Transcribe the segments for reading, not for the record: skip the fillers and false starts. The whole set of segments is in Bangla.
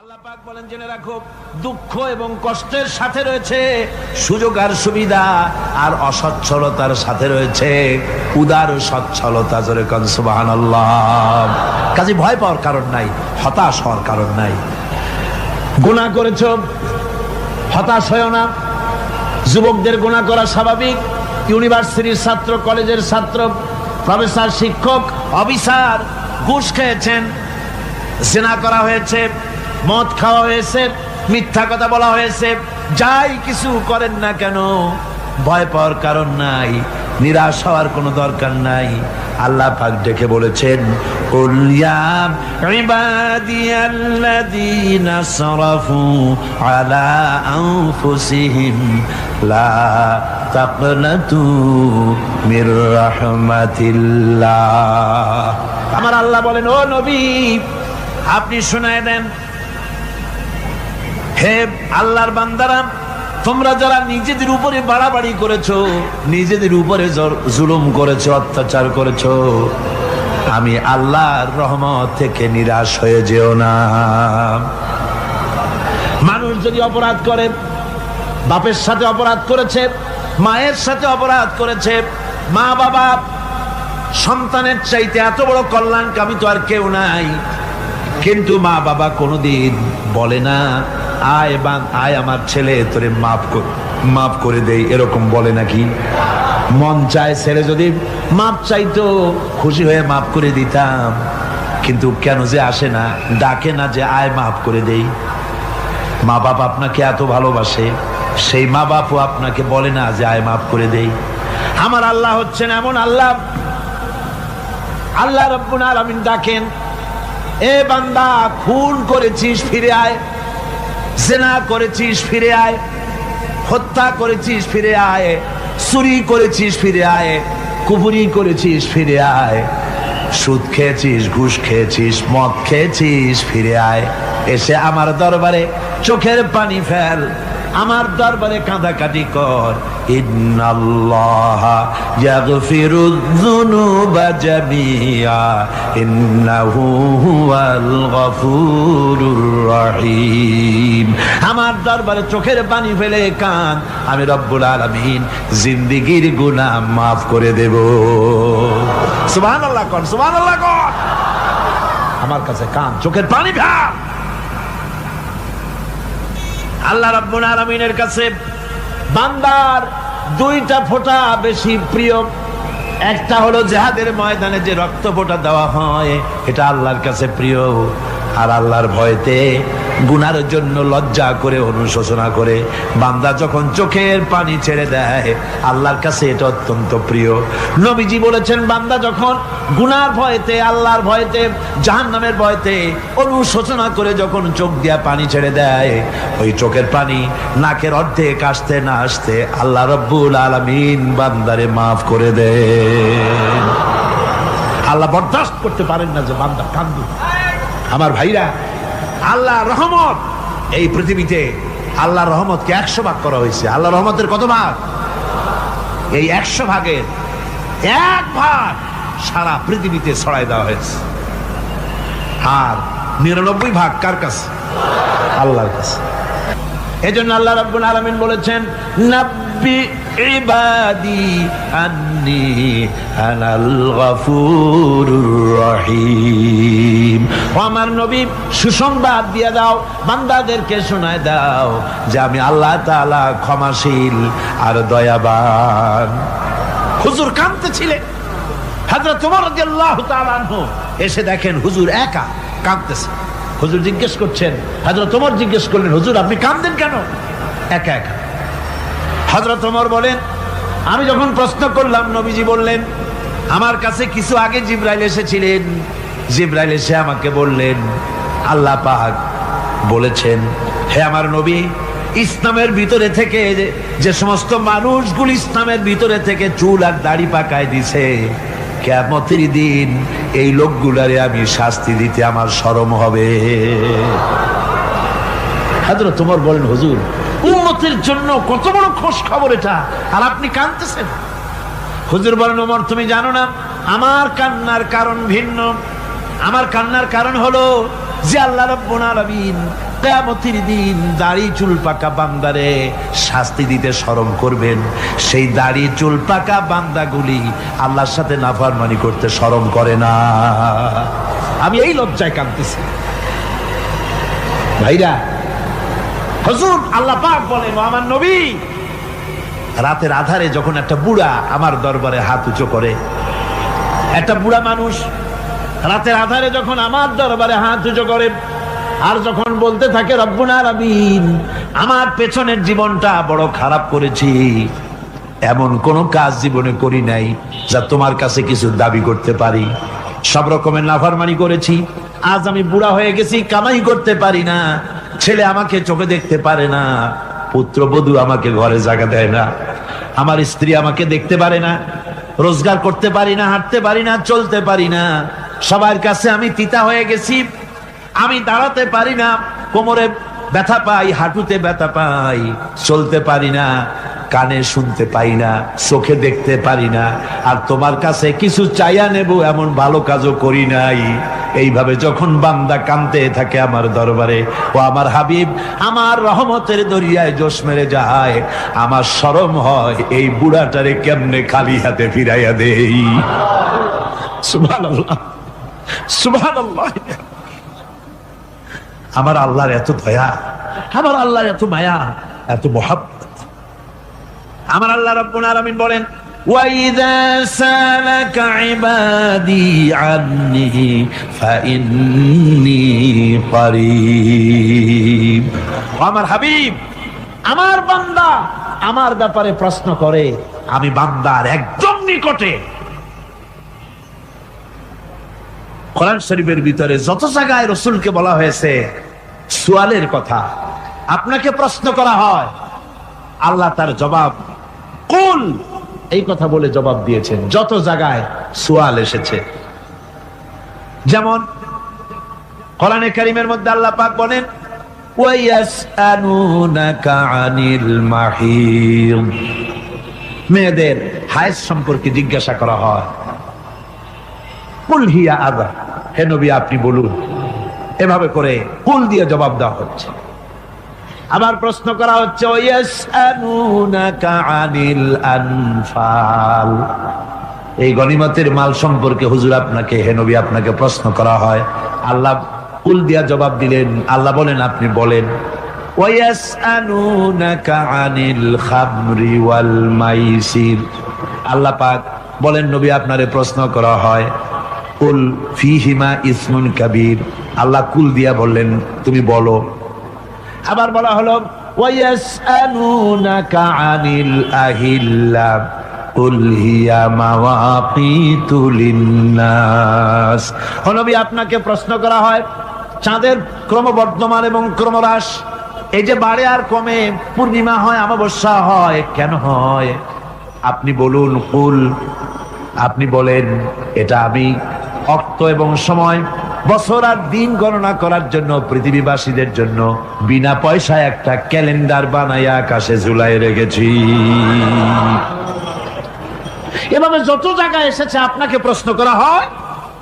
আল্লাহ পাক বলেন জেনে রাখো, দুঃখ এবং কষ্টের সাথে রয়েছে সুযোগ আর সুবিধা, আর অসচ্ছলতার সাথে রয়েছে উদার সচ্ছলতা। জোরে কোন সুবহানাল্লাহ। কাজে ভয় পাওয়ার কারণ নাই, হতাশ হওয়ার কারণ নাই। গুনাহ করেছো, হতাশ হয়ো না। যুবকদের গুনাহ করা স্বাভাবিক। ইউনিভার্সিটির ছাত্র, কলেজের ছাত্র, প্রফেসর, শিক্ষক, অফিসার ঘুষ খেয়েছেন, জিনা করা হয়েছে, মদ খাওয়া হয়েছে, মিথ্যা কথা বলা হয়েছে, যাই কিছু করেন না কেন ভয় পাওয়ার কারণ নাই, নিরাশ হওয়ার কোনো দরকার নাই। আল্লাহ পাক ডেকে বলেছেন, কুল ইয়া ইবাদিয়াল্লাযীনা আসরাফু আলা আনফুসিহিম লা তাকনাতু মির রাহমাতিল্লাহ। আমার আল্লাহ বলেন, ও নবী আপনি শুনায় দেন, হে আল্লাহর বান্দারা, তোমরা যারা নিজেদের উপরে বাড়াবাড়ি করেছো, নিজেদের উপরে জুলুম করেছো, অত্যাচার করেছো, আমি আল্লাহর রহমত থেকে নিরাশ হয়ে যেও না। মানুষ যদি অপরাধ করে, বাপের সাথে অপরাধ করেছে, মায়ের সাথে অপরাধ করেছে, মা বাবা সন্তানের চাইতে এত বড় কল্যাণকামী তো আর কেউ নাই, কিন্তু মা বাবা কোনোদিন বলে না আয় আমার ছেলে তোরে মাফ করে দেই, এরকম বলে নাকি? মন চায় ছেলে যদি মাপ চাইতো, খুশি হয়ে মাফ করে দিতাম, কিন্তু কেন যে আসে না, ডাকে না যে আয় মাফ করে দেই। মা বাপ আপনাকে এত ভালোবাসে, সেই মা বাপও আপনাকে বলে না যে আয় মাফ করে দেই। আমার আল্লাহ হচ্ছেন এমন আল্লাহ, আল্লাহ রাব্বুল আলামিন ডাকেন, এ বান্দা খুন করেছিস ফিরে আয়, জিনা করেছিস ফিরে আয়, হত্যা করেছিস ফিরে আয়, চুরি করেছিস ফিরে আয়, কুফরি করেছিস ফিরে আয়, সুদ খেয়েছিস, ঘুষ খেয়েছিস, মদ খেয়েছিস ফিরে আয়, এসে আমার দরবারে চোখের পানি ফেল, আমার দরবারে কাঁদাকাটি কর। ইন্নাল্লাহা ইয়াগফিরুয যুনুবা জামিআ ইন্নাহু হুয়াল গফুরুর রহিম। আমার দরবারে চোখের পানি ফেলে কাঁদ, আমি রব্বুল আলামিন জিন্দেগীর গুনাহ মাফ করে দেব। সুবহানাল্লাহ কর, সুবহানাল্লাহ কর। আমার কাছে কাঁদ, চোখের পানি ফেল। আল্লাহ রাব্বুল আলামিনের কাছে বান্দার দুইটা ফোঁটা বেশি প্রিয়। একটা হলো জিহাদের ময়দানে যে রক্ত ফোঁটা দেওয়া হয়, এটা আল্লাহর কাছে প্রিয়। আর আল্লাহর ভয়তে গুনার জন্য লজ্জা করে, অনুশোচনা করে বান্দা যখন চোখের পানি ছেড়ে দেয়, আল্লাহর কাছে এটা অত্যন্ত প্রিয়। নবীজি বলেছেন, বান্দা যখন গুনার ভয়তে, আল্লাহর ভয়তে, জাহান্নামের ভয়তে অনুশোচনা করে যখন চোখ দিয়া পানি ছেড়ে দেয়, ওই চোখের পানি নাকের অর্ধেক আসতে না আসতে আল্লাহ রাব্বুল আলামিন বান্দারে মাফ করে দেন। আল্লাহ বরদাস্ত করতে পারেন না যে বান্দা কান্দে। আমার ভাইরা, আল্লাহ রহমত, এই পৃথিবীতে আল্লাহর রহমতকে 100 ভাগ করা হয়েছে। আল্লাহ রহমতের কত ভাগ? এই 100 ভাগের 1 ভাগ সারা পৃথিবীতে ছড়াই দেওয়া হয়েছে। আর 99 ভাগ কার কাছে? আল্লাহর কাছে। এজন্য আল্লাহ রাব্বুল আলামিন বলেছেন, নাব্বি ইবাদি আন্নি আনাল গফুরুর রহিম। ও আমার নবী, সুসংবাদ দিয়ে দাও, বান্দাদেরকে শোনায় দাও যে আমি আল্লাহ তাআলা ক্ষমাশীল আর দয়াবান। হুজুর কাঁদতেছিলেন, হযরত ওমর রাদিয়াল্লাহু তাআলা আনহু এসে দেখেন হুজুর একা কাঁদতেছে। হুজুর জিজ্ঞেস করছেন, হযরত ওমর জিজ্ঞেস করলেন, হুজুর আপনি কাঁদেন কেন একা একা? হযরত ওমর বলেন, আমি যখন প্রশ্ন করলাম, নবীজি বললেন, আমার কাছে কিছু আগে জিবরাইল এসেছিলেন। জিবরাইল এসে আমাকে বললেন, আল্লাহ পাক বলেছেন, হে আমার নবী, ইসলামের ভিতরে থেকে যে সমস্ত মানুষগুলো ইসলামের ভিতরে থেকে চুল আর দাড়ি পাকায় দিছে, কিয়ামতের দিন এই লোকগুলারে আমি শাস্তি দিতে আমার শরম হবে। হযরত ওমর বলেন, হুজুর উম্মতের জন্য কত বড় খোঁজ খবর এটা, আর আপনি কাঁদতেছেন। হুজুর বলেন, ওমর তুমি জানো না, আমার কান্নার কারণ ভিন্ন। আমার কান্নার কারণ হলো যে আল্লাহ রাব্বুল আলামিন কিয়ামতের দিন দাড়ি চুল পাকা বান্দারে শাস্তি দিতে শরম করবেন, সেই দাড়ি চুল পাকা বান্দাগুলি আল্লাহর সাথে নাফরমানি করতে শরম করে না। আমি এই লজ্জায় কাঁদতেছি ভাইরা। হুজুর আল্লাহ পাক বলেন, ও আমার নবী, রাতের আধারে যখন একটা বুড়া আমার দরবারে হাত উঁচু করে, একটা বুড়া মানুষ রাতের আধারে যখন আমার দরবারে হাত উঁচু করে আর যখন বলতে থাকে রব্বুল আলামিন, আমার পেছনের জীবনটা বড় খারাপ করেছি, এমন কোন কাজ জীবনে করি নাই যা তোমার কাছে কিছু দাবি করতে পারি, সব রকমের নাফরমানি করেছি, আজ আমি বুড়া হয়ে গেছি, কামাই করতে পারি না, ছেলে আমাকে চোখে দেখতে পারে না, পুত্রবধূ আমাকে ঘরে জায়গা দেয় না, আমার স্ত্রী আমাকে দেখতে পারে না, রোজগার করতে পারি না, হাঁটতে পারি না, চলতে পারি না, সবার কাছে আমি তিতা হয়ে গেছি, আমি দাঁড়াতে পারি না, কোমরে ব্যথা পাই, হাঁটুতে ব্যথা পাই, চলতে পারি না, কানে শুনতে পাই না, চোখে দেখতে পারি না, আর তোমার কাছে কিছু চাইয়া নেব এমন ভালো কাজও করি নাই। এইভাবে যখন বান্দা কাঁদতে থাকে আমার দরবারে, ও আমার হাবিব আমার রহমতের দরিয়ায় জোশ মেরে যায়, আমার শরম হয় এই বুড়াটারে কেমনে খালি হাতে ফিরাইয়া দেই। সুবহানাল্লাহ, সুবহানাল্লাহ। আমার আল্লাহর এত দয়া, আমার আল্লাহর এত মায়া, এত মহব্বত। আমার আল্লাহ রাব্বুল আলামিন বলেন, وَإِذَا سَأَلَكَ عِبَادِي عَنِّي فَإِنِّي قَرِيبٌ। আমার হাবিব, আমার বান্দা আমার ব্যাপারে প্রশ্ন করে, আমি বান্দার একদম নিকটে। কোরআন শরীফের ভিতরে যত জায়গায় রাসূলকে বলা হয়েছে সুয়ালের কথা, আপনাকে প্রশ্ন করা হয়, আল্লাহ তার জবাব কুল এই কথা বলে জবাব দিয়েছেন। যত জায়গায় সুয়াল এসেছে, যেমন কোরআনে কারীমের মধ্যে আল্লাহ পাক বলেন, ওয়ায়াসআলুনাকা আনিল মাহিদ, মেয়েদের হায়েজ সম্পর্কে জিজ্ঞাসা করা হয়, কুল হিয়া আযা, হে নবী আপনি বলুন। এভাবে করে কুল দিয়ে জবাব দেওয়া হচ্ছে। আবার প্রশ্ন করা হচ্ছে, ওয়ায়াসআলুনাকা আনিল আনফাল, এই গনিমতের মাল সম্পর্কে হুজুর আপনাকে, হে নবী আপনাকে প্রশ্ন করা হয়। আল্লাহ কুল দিয়া জবাব দিলেন, আল্লাহ বলেন আপনি বলেন। ওয়ায়াসআলুনাকা আনিল খামরি ওয়াল মাইসির, আল্লাহ পাক বলেন নবী আপনারে প্রশ্ন করা হয়, কুল ফীহিমা ইসমুন কাবীর, আল্লাহ কুল দিয়া বললেন তুমি বলো। আবার বলা হলো, ওয়ায়াসআলুনাকা আনিল আহিল্লা কুল হিয়া মাওয়াকিতু লিন্নাস, ও নবী আপনাকে প্রশ্ন করা হয় চাঁদের ক্রমবর্ধমান এবং ক্রমহ্রাস, এই যে বাড়ে আর কমে, পূর্ণিমা হয় অমাবস্যা হয়, কেন হয় আপনি বলুন। কুল, আপনি বলেন এটা আমি অক্ত এবং সময়, বছর আর দিন গণনা করার জন্য পৃথিবীবাসীদের জন্য বিনা পয়সায় একটা ক্যালেন্ডার বানাইয়া আকাশে ঝুলাই রেখেছি। এভাবে যত জায়গায় এসেছে আপনাকে প্রশ্ন করা হয়,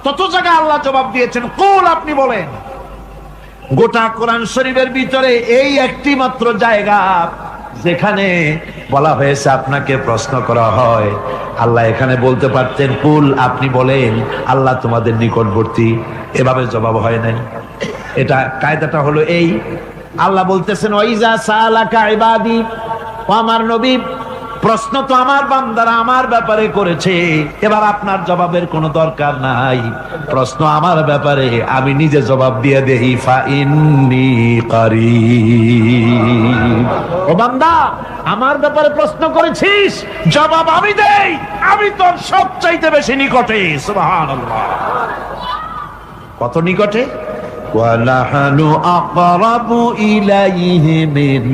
তত জায়গায় আল্লাহ জবাব দিয়েছেন কুল আপনি বলেন। গোটা কোরআন শরীফের ভিতরে এই একটি মাত্র জায়গা যেখানে বলা হয়েছে আপনাকে প্রশ্ন করা হয়, আল্লাহ এখানে বলতে পারতেন কুল আপনি বলেন, আল্লাহ তোমাদের নিকটবর্তী, এভাবে জবাব হয় নাই। এটা কায়দাটা হলো এই, আল্লাহ বলতেছেন ওয়াইজা সালাকা ইবাদি, ও আমার নবী প্রশ্ন তো আমার বান্দারা আমার ব্যাপারে করেছে, এবার আপনার জবাবের কোনো দরকার নাই, প্রশ্ন আমার ব্যাপারে আমি নিজে জবাব দিয়ে দেই। ফাইন্নী কারীব, ও বান্দা আমার ব্যাপারে প্রশ্ন করেছিস, জবাব আমি দেই, আমি তোর সবচাইতে বেশি নিকটে। সুবহানাল্লাহ, কত নিকটে? ওয়ানাহনু আকরাবু ইলাইহি মিন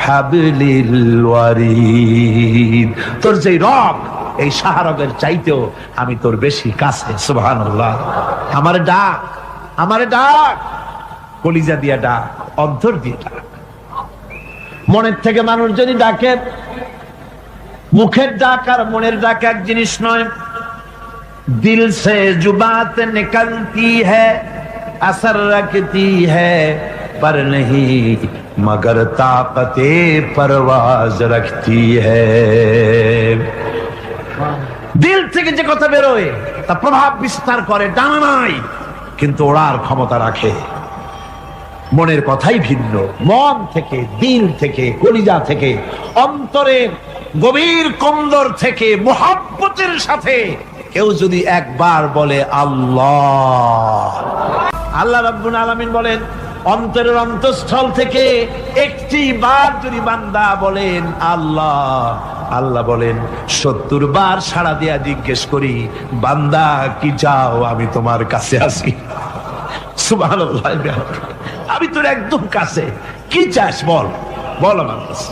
হাবলিল ওয়ারিদ, তোর যে রব এই শাহরগের চাইতেও আমি তোর বেশি কাছে। সুবহানাল্লাহ, আমারে ডাক, আমারে ডাক, কলিজা দিয়া ডাক, অন্তর দিয়ে ডাক। মনের থেকে মানুষ যদি ডাকে, মুখের ডাক আর মনের ডাক এক জিনিস নয়। দিল সে জুবাত নিকলতি হ্যায় असर रखती है पर नहीं मगर ताकते परवाज रखती है। দিল থেকে যে কথা বেরোয় তা প্রভাব বিস্তার করে, ডানা নাই কিন্তু ওড়ার ক্ষমতা রাখে। মনের কথাই ভিন্ন, মন থেকে, দিল থেকে, কলিজা থেকে, অন্তরের গভীর কন্দর থেকে মুহাব্বতের সাথে কেউ যদি একবার বলে আল্লাহ, আল্লাহ রাব্বুল আলামিন বলেন অন্তরের অন্তঃস্থল থেকে একটি বার যদি বান্দা বলেন আল্লাহ, আল্লাহ বলেন 70 বার সাড়া দিয়া জিজ্ঞেস করি বান্দা কি চাও, আমি তোমার কাছে আসি। সুবহানাল্লাহ, আমি তোর একদম কাছে, কি চাস বল, বল আমার কাছে।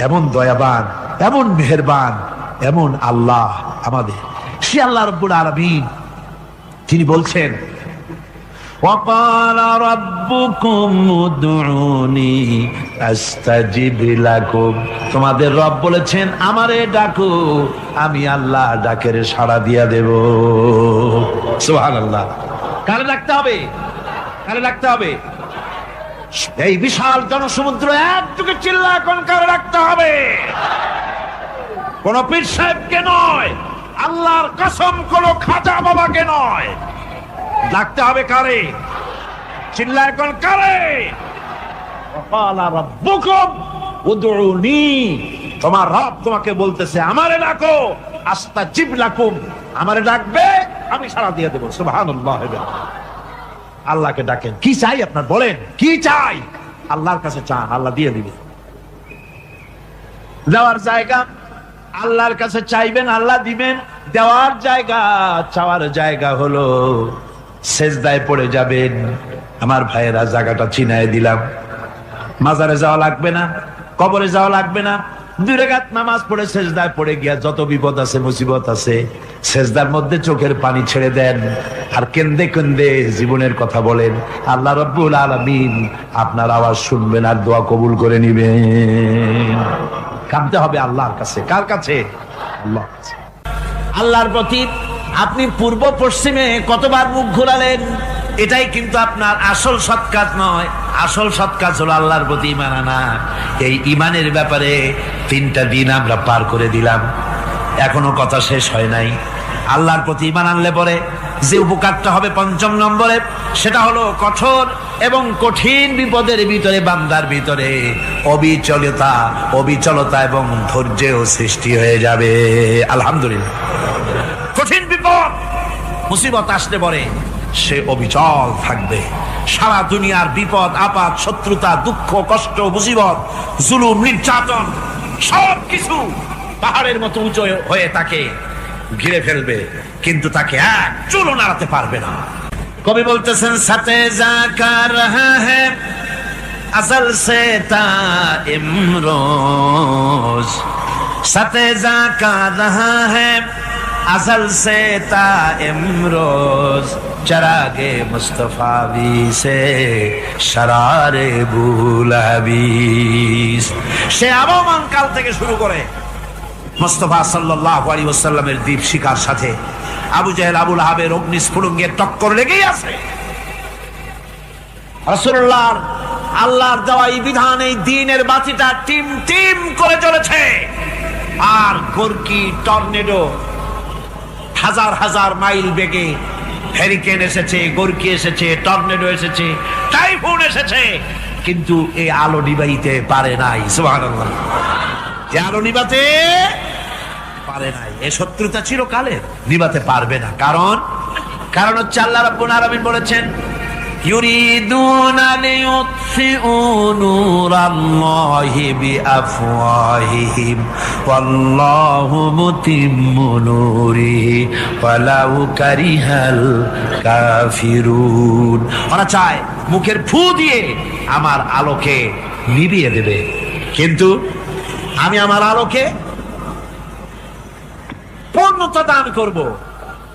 এমন দয়াবান, এমন মেহেরবান, এমন আল্লাহ আমাদের। সে আল্লাহ রাব্বুল আলামিন তিনি বলছেন وَقَالَ رَبُّكُمْ উদউনি আস্তাজিব লাকুম, তোমাদের রব বলেছেন আমারে ডাকো, আমি আল্লাহ ডাকের সাড়া দিয়া দেব। সুবহানাল্লাহ। কারে ডাকতে হবে? কারে ডাকতে হবে? এই বিশাল জনসমুদ্র একটুকে চিল্লা কোন কারে ডাকতে হবে? কোন পীর সাহেবকে নয়, আল্লাহর কসম কোন খাজা বাবাকে নয়, ডাকতে হবে কারে? চিল্লায় কোন কারে? ওয়াকালা রাব্বুকুম উদউনি, তোমার রব তোমাকে বলতেছে আমারে ডাকো, আস্তাজিব লাকুম, আমারে ডাকবে আমি সাড়া দিয়ে দেব। সুবহানাল্লাহ। আল্লাহকে ডাকেন, কি চাই আপনার বলেন, কি চাই? আল্লাহর কাছে চান, আল্লাহ দিয়ে দিবে। দেওয়ার জায়গা আল্লাহর কাছে চাইবেন, আল্লাহ দিবেন। দেওয়ার জায়গা, চাওয়ার জায়গা হলো সেজদায় পড়ে যাবেন। আমার ভাইয়েরা জায়গাটা চিনায় দিলাম। মাজারে যাওয়া লাগবে না, কবরে যাওয়া লাগবে না, 2 রাকাত নামাজ পড়ে সেজদায় পড়ে গিয়া যত বিপদ আছে, মুসিবত আছে, সেজদার মধ্যে চোখের পানি ছেড়ে দেন আর কেন্দে কেন্দে জীবনের কথা বলেন। আল্লাহ রাব্বুল আলামিন আপনার আওয়াজ শুনবেন আর দোয়া কবুল করে নিবেন। কাঁদতে হবে আল্লাহর কাছে। কার কাছে? আল্লাহর কাছে। আল্লাহর প্রতি আপনি পূর্ব পশ্চিমে কতবার মুখ ঘোরালেন, এটাই কিন্তু আপনার আসল সৎ কাজ নয়। আসল সৎ কাজ হলো আল্লাহর প্রতি ঈমান আনা। এই ঈমানের ব্যাপারে 3টা দিন আমরা পার করে দিলাম, এখনো কথা শেষ হয় নাই। আল্লাহর প্রতি ঈমান আনলে পরে যে উপকারটা হবে 5ম নম্বরে, সেটা হলো কঠোর এবং কঠিন বিপদের ভিতরে বান্দার ভিতরে অবিচলতা এবং ধৈর্যের সৃষ্টি হয়ে যাবে। আলহামদুলিল্লাহ। কঠিন বিপদ মুসিবত আসলে পরে সে অবিচল থাকবে। সারা দুনিয়ার বিপদ আপদ, শত্রুতা, দুঃখ, কষ্ট, মুসিবত, জুলুম, নির্যাতন সবকিছু পাহাড়ের মতো উঁচু হয়ে তাকে ঘিরে ফেলবে, কিন্তু তাকে এক চুলও নাড়াতে পারবে না। কবি বলতেছেন সাথে জাকা রহা হ্যায় আসল সে তা ইমরোজ, সাথে জাকা রহা হ্যায় আসল সে তা ইমরোজ, চরাগে মুস্তফাবি সে শরারে বুলাবিস। সে আবহমান কাল থেকে শুরু করে মুস্তাফা সাল্লাল্লাহু আলাইহি ওয়াসাল্লামের দীপ শিখার সাথে আবু জাহেল, আবু লাহাবের অগ্নিস্ফুলিঙ্গের টক্কর লেগেই আছে। রাসূলুল্লাহর আল্লাহর দেওয়া এই বিধান, এই দ্বীনের বাতিটা টিম টিম করে চলেছে। আর গর্কি, টর্নেডো, হাজার হাজার মাইল বেগে হ্যারিকেন এসেছে, গর্কি এসেছে, টর্নেডো এসেছে, টাইফুন এসেছে, কিন্তু এই আলো নিবাইতে পারে নাই। সুবহানাল্লাহ। যে আলো নিবাতে পারে নাই, এই শত্রুতা চিরকালের, নিবাতে পারবে না। কারণ হচ্ছে আল্লাহ রাব্বুল আলামিন বলেছেন ইউরিদুনা লিইউতফিউ নূরাল্লাহি বিআফওয়াহিহিম ওয়াল্লাহু মুতিম্মু নূরিহি ওয়ালাউ কারিহাল কাফিরুন। ওরা চায় মুখের ফু দিয়ে আমার আলোকে নিভিয়ে দেবে, কিন্তু আমি আমার আলোকে পূর্ণতা দান করব,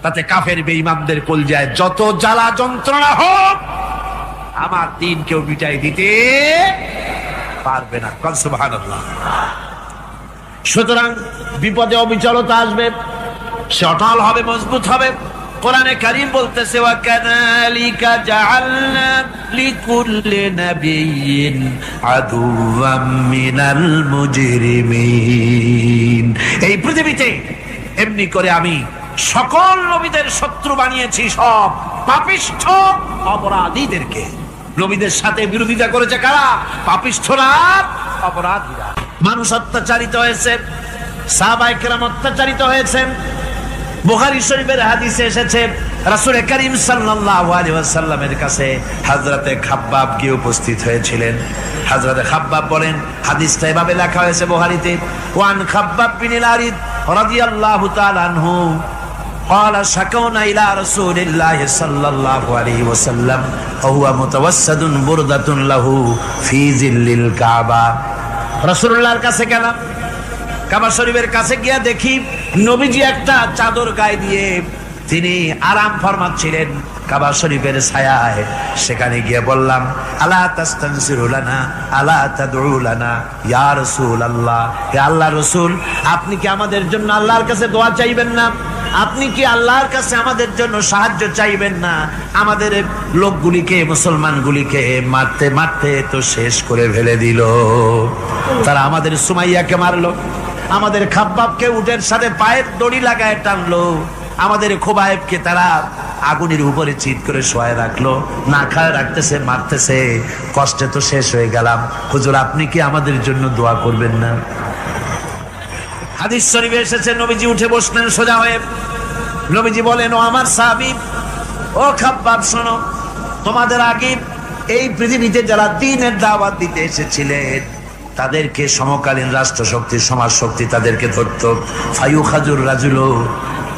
তাতে কাফের বেঈমানদের কলজায় যত জ্বালা যন্ত্রণা হোক আমার দ্বীন কেউ মিটাই দিতে পারবে না। সুবহানাল্লাহ। সুতরাং বিপদে অবিচলতা আসবে, সে অটল হবে, মজবুত হবে, কোরআনে কারীম বলতেছে ওয়া কাযালিকা জাআলনা লিকুল্লি নাবিয়্যিন আদুওয়াম মিনাল মুজরিমিন। এই পৃথিবীতে এমনি করে আমি সকল নবীদের শত্রু বানিয়েছি, সব পাপিষ্ঠ অপরাধীদেরকে। নবীদের সাথে বিরোধিতা করেছে কারা? পাপিষ্ঠরা, অপরাধীরা। মানুষ অত্যাচারিত হয়েছে, সাহাবায়ে কেরাম অত্যাচারিত হয়েছেন। বুখারী শরীফের হাদিসে এসেছে রাসূল করিম সাল্লাল্লাহু আলাইহি ওয়াসাল্লামের কাছে হযরতে খাব্বাব গিয়ে উপস্থিত হয়েছিলেন। হযরতে খাব্বাব বলেন, হাদিসটা এভাবে লেখা হয়েছে বুখারীতে, ওয়ান খাব্বাব বিন আরিদ রাদিয়াল্লাহু তাআলা আনহু قال شكونا إلى رسول الله صلى الله عليه وسلم وهو متوسد بردة له في ظل الكعبة। রাসূলুল্লাহর কাছে গেলাম, কাবা শরীফের কাছে গিয়া দেখি নবীজি একটা চাদর গায়ে দিয়ে তিনি আরাম ফরমাচ্ছিলেন কাবা শরীফের ছায়ায়। সেখানে গিয়ে বললাম, আলা তাস্তানসিরু লানা আলা তাদউ লানা ইয়া রাসূলুল্লাহ, হে আল্লাহর রাসূল, আপনি কি আমাদের জন্য আল্লাহর কাছে দোয়া চাইবেন না? আপনি কি আল্লাহর কাছে আমাদের জন্য সাহায্য চাইবেন না? আমাদের লোকগুলিকে, মুসলমানগুলিকে মারতে মারতে তো শেষ করে ফেলে দিল। তারা আমাদের সুমাইয়াকে মারলো, আমাদের খাব্বাবকে উটের সাথে পায়ের দড়ি লাগায় টানলো, আমাদের খোবায়েবকে তারা আগুনের উপরে চিৎ করে শোয়ায় রাখলো, না খায় রাখতেছে, মারতেছে। কষ্টে তো শেষ হয়ে গেলাম, হুজুর আপনি কি আমাদের জন্য দোয়া করবেন না? হাদিস শরীফে এসেছে নবীজি উঠে বসলেন সোজা হয়ে। নবীজি বলেন, ও আমার সাহাবী, ও খাব্বাব শোনো, তোমাদের আগে এই পৃথিবীতে যারা দ্বীনের দাওয়াত দিতে এসেছিলেন তাদেরকে সমকালীন রাষ্ট্রশক্তি, সমাজ শক্তি তাদেরকে ধরতো। ফায়ুখাজুর রাজুলো,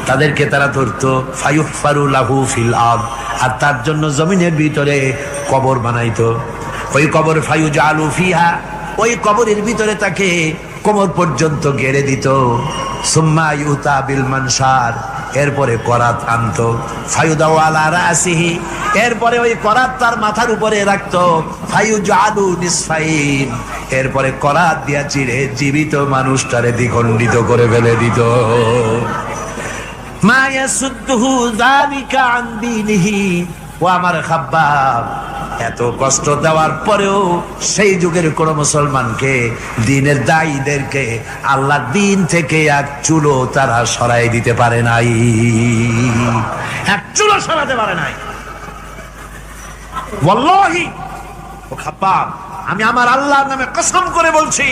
তাদেরকে তারা ধরতো। ফায়ুহফারু লাহু ফিল আরদ, আর তার জন্য জমিনের ভিতরে কবর বানাইতো। ওই কবর ফায়ুজালু ফিহা, ওই কবরের ভিতরে তাকে কোমর পর্যন্ত গেড়ে দিত। সুম্মা ইউতা বিল মানশার, এরপরে করাত আনতো। ফায়ুদাউ আলা রাসিহি, এরপরে ওই করাত তার মাথার উপরে রাখতো। ফায়ুজালু নিসফাইন, এরপরে করাত দিয়া চিরে জীবিত মানুষটারে দ্বিখণ্ডিত করে ফেলে দিত। মা ইয়াসুদ্দুহু যালিকা আন দীনিহি। ও আমার খাব্বাব, এত কষ্ট দেওয়ার পরেও সেই যুগের কোন মুসলমানকে, দ্বীনের দায়ীদেরকে আল্লাহর দ্বীন থেকে এক চুলো তারা সরাই দিতে পারে নাই, এক চুলো সরাতে পারে নাই। ওয়াল্লাহি, ও খাব্বাব, আমি আমার আল্লাহর নামে কসম করে বলছি,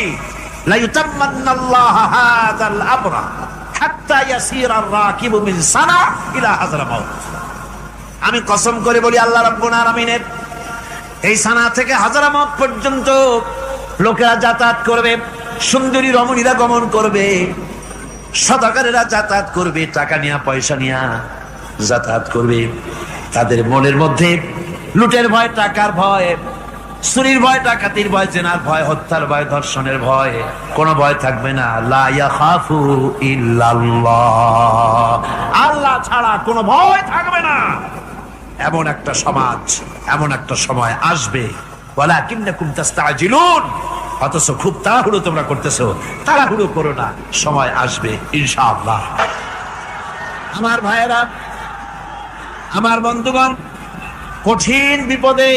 লা ইউতাম্মান্নাল্লাহু হাযাল আমরা হাত্তা ইয়াসিরা আর-রাকিবু মিন সানা ইলা হাযরামাউত। আমি কসম করে বলি, আল্লাহ রাব্বুল আলামিনের এই সানা থেকে হাজারামাত পর্যন্ত লোকেরা যাতায়াত করবে, সুন্দরী রমণীরা গমন করবে, সদাগরেরা যাতায়াত করবে, টাকা নিয়া পয়সা নিয়া যাতায়াত করবে। তাদের মনের মধ্যে লুটের ভয়, টাকার ভয়, চুরির ভয়, ডাকাতির ভয়, জেনার ভয়, হত্যার ভয়, ধর্ষণের ভয়, কোনো ভয় থাকবে না। লা ইয়াখাফু ইল্লাল্লাহ, আল্লাহ ছাড়া কোনো ভয় থাকবে না। এমন একটা সমাজ, এমন একটা সময় আসবে। ওয়ালাকিন্নাকুম তাস্তাজিলুন, অথচ খুব তাড়াহুড়ো তোমরা করতেছো। তাড়াহুড়ো করো না, সময় আসবে ইনশাআল্লাহ। আমার ভাইয়েরা, আমার বন্ধুগণ, কঠিন বিপদে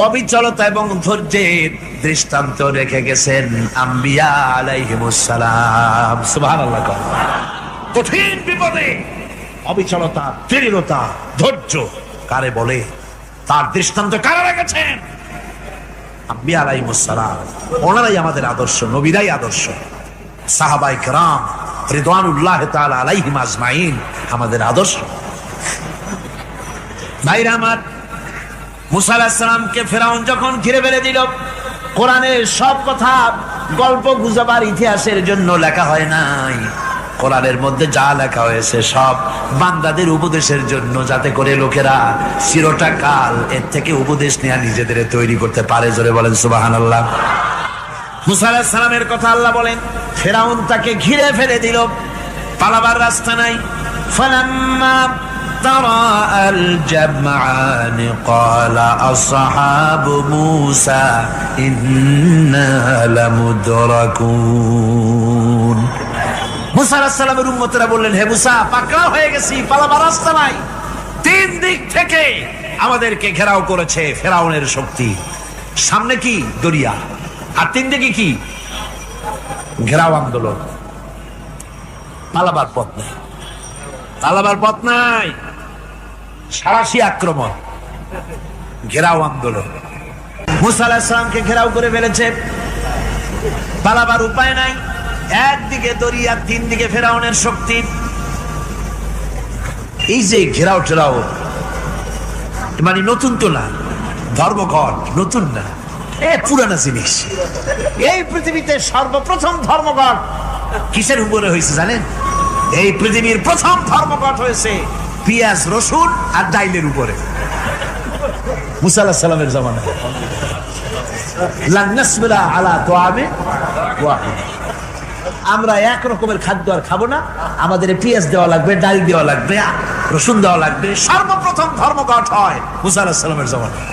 অবিচলতা এবং ধৈর্যের দৃষ্টান্ত রেখে গেছেন আম্বিয়া আলাইহিমুস সালাম। সুবহানাল্লাহ। কঠিন বিপদে অবিচলতা, দৃঢ়তা, ধৈর্য কারে বলে, তার দৃষ্টান্ত কারা রেখেছেন? আম্বিয়া আলাইহিমুস সালাম। ওনারাই আমাদের আদর্শ, নবীরাই আদর্শ। সাহাবায়ে কেরাম রিদওয়ানুল্লাহি তাআলা আলাইহিম আজমাইন আমাদের আদর্শ। ভাইরা আমার, মুসা আলাইহিস সালামকে ফেরাউন যখন ঘিরে ফেলে দিল, কোরআনের সব কথা গল্প গুজবার ইতিহাসের জন্য লেখা হয় নাই। কোরআনের মধ্যে যা লেখা হয়েছে সব বান্দাদের উপদেশের জন্য, যাতে করে লোকেরা চিরটা কাল এর থেকে উপদেশ নেওয়া নিজেদের তৈরি করতে পারে। জোরে বলেন সুবহানাল্লাহ। মুসা আলাইহিস সালামের কথা আল্লাহ বলেন, ফেরাউন তাকে ঘিরে ফেলে দিল, পালাবার রাস্তা নাই। ফালাম্মা ترى الجمعان قال أصحاب موسى إنا لمدركون। মুসা আলাইহিস সালামের উম্মতেরা বললেন, হে মুসা, পাকড়াও হয়ে গেছি, পালাবার রাস্তা নাই। তিন দিক থেকে আমাদেরকে ঘেরাও করেছে ফেরাউনের শক্তি। সামনে কি দরিয়া, আর তিন দিকে কি ঘেরাও আন্দোলন। পালাবার পথ নাই, পালাবার পথ নাই, সারাশি আক্রমণ, ঘেরাও আন্দোলন। মুসা আলাইহিস সালামকে ঘেরাও করে ফেলেছে, পালাবার উপায় নাই। একদিকে দরিয়া, তিন দিকে ফেরাউনের শক্তি। এই যে ঘেরাও টেরাও মানে নতুন তো না, ধর্মঘট নতুন না, পুরানা জিনিস। এই পৃথিবীতে সর্বপ্রথম ধর্মঘট কিসের উপরে হয়েছে জানেন? এই পৃথিবীর প্রথম ধর্মঘট হয়েছে পেঁয়াজ, রসুন আর ডাইলের উপরে। মুসা আলাইহিস সালামের জামানায় লান নাসবিরা আলা তুআমিন ওয়াহিদ, আমরা এক রকমের খাদ্য আর খাবো না, আমাদের পেঁয়াজ দেওয়া লাগবে, ডাল দেওয়া লাগবে, রসুন দেওয়া লাগবে। সর্বপ্রথম ধর্মঘট হয় মুসা আলাইহিস সালামের জামানায়,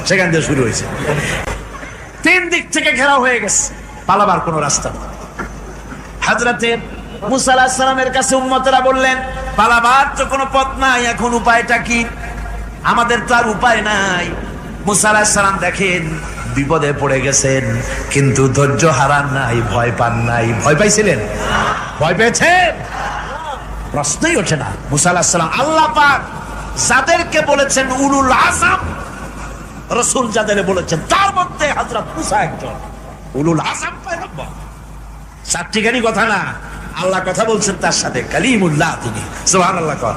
সেখান থেকে শুরু হয়েছে। তিন দিক থেকে ঘেরাও হয়ে গেছে, পালাবার কোনো রাস্তা নেই। হযরতে মুসা আলাইহিস সালামের কাছে উম্মতেরা বললেন, পালাবার তো কোনো পথ নাই, এখন উপায়টা কি? আমাদের তো আর উপায় নাই। মুসা আলাইহিস সালাম দেখেন বিপদে পড়ে গেছেন, কিন্তু ধৈর্য হারান নাই, ভয় পান নাই। ভয় পাইছিলেন? ভয় পেয়েছেন? প্রশ্নই ওঠে না। মুসা আলাইহিস সালাম আল্লাহ পাক যাদেরকে বলেছেন উলুল আযম, রাসূল যাদের বলেছেন তার মধ্যে হযরত মুসা একজন উলুল আযম পয়গম্বর। চারটিখানি কথা না, আল্লাহ কথা বলছেন তার সাথে, কালিমুল্লাহ তিনি। সুবহানাল্লাহ। কর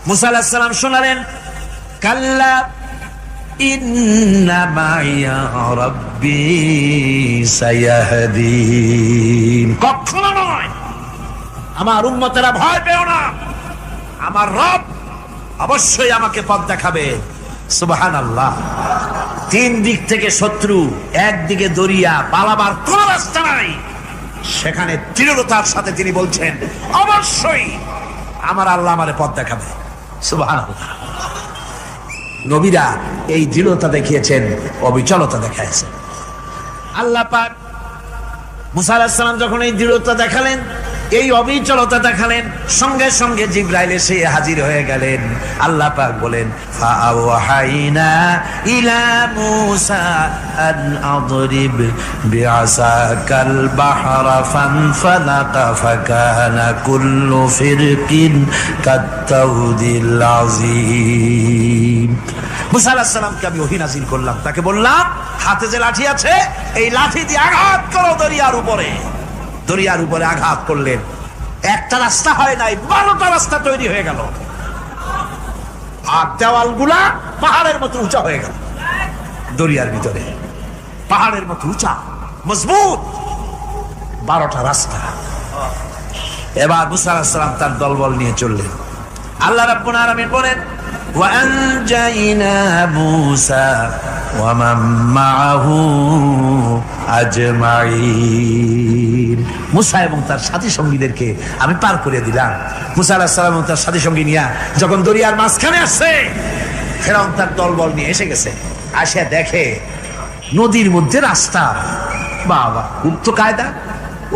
মুসা আলাইহিস সালাম শোনালেন, কাল্লা ইন্না মাইয়া রাব্বি সায়াহদিন। কখনো নয়, আমার উম্মতেরা ভয় পেও না, আমার রব অবশ্যই আমাকে পথ দেখাবে। সুবহানাল্লাহ। তিন দিক থেকে শত্রু, একদিকে দরিয়া, পালাবার কোন রাস্তা নাই। সেখানে দৃঢ়তার সাথে তিনি বলছেন, অবশ্যই আমার আল্লাহ আমারে পথ দেখাবে। সুবহানাল্লাহ। নবীরা এই দৃঢ়তা দেখিয়েছেন, অবিচলতা দেখাইছেন। আল্লাহ পাক মুসা আলাইহিস সালাম যখন এই দৃঢ়তা দেখালেন, এই অবিচলতা দেখালেন, সঙ্গে সঙ্গে জিবরাইল এসে হাজির হয়ে গেলেন। আল্লাহ পাক বলেন, ফাআওহাইনা ইলা মুসা আন আদরিব বিআসাকাল বাহরা ফানফালাকা ফাকানা কুল্লু ফিরকিন কাত্তাউদিল আযীম। মুসা আলাইহিস সালামকে আমি ওহী নাযিল করলাম, তাকে বললাম হাতে যে লাঠি আছে, এই লাঠি দিয়ে আঘাত করো দরিয়ার উপরে। দরিয়ার উপরে আঘাত করলেন, একটা রাস্তা হয় নাই, 12টা রাস্তা তৈরি হয়ে গেল। আর দেওয়ালগুলা পাহাড়ের মতো উঁচা হয়ে গেল। দরিয়ার ভিতরে পাহাড়ের মতো উঁচা, মজবুত 12টা রাস্তা। এবার মুসা আলাইহিস সালাম তার দলবল নিয়ে চললেন। আল্লাহ রাব্বুল আলামিন বলেন, ওয়া আনজাইনা মুসা ওয়া মান মাআহু আজমাইন। মুসা এবং তার সাথী সঙ্গীদেরকে আমি পার করে দিলাম। মুসা আলাইহিস সালাম এবং তার সাথী সঙ্গী নিয়ে যখন দরিয়ার মাঝখানে আসছে, ফেরাউন তার দলবল নিয়ে এসে গেছে। আসে দেখে নদীর মধ্যে রাস্তা। বাবা, খুব তো কায়দা।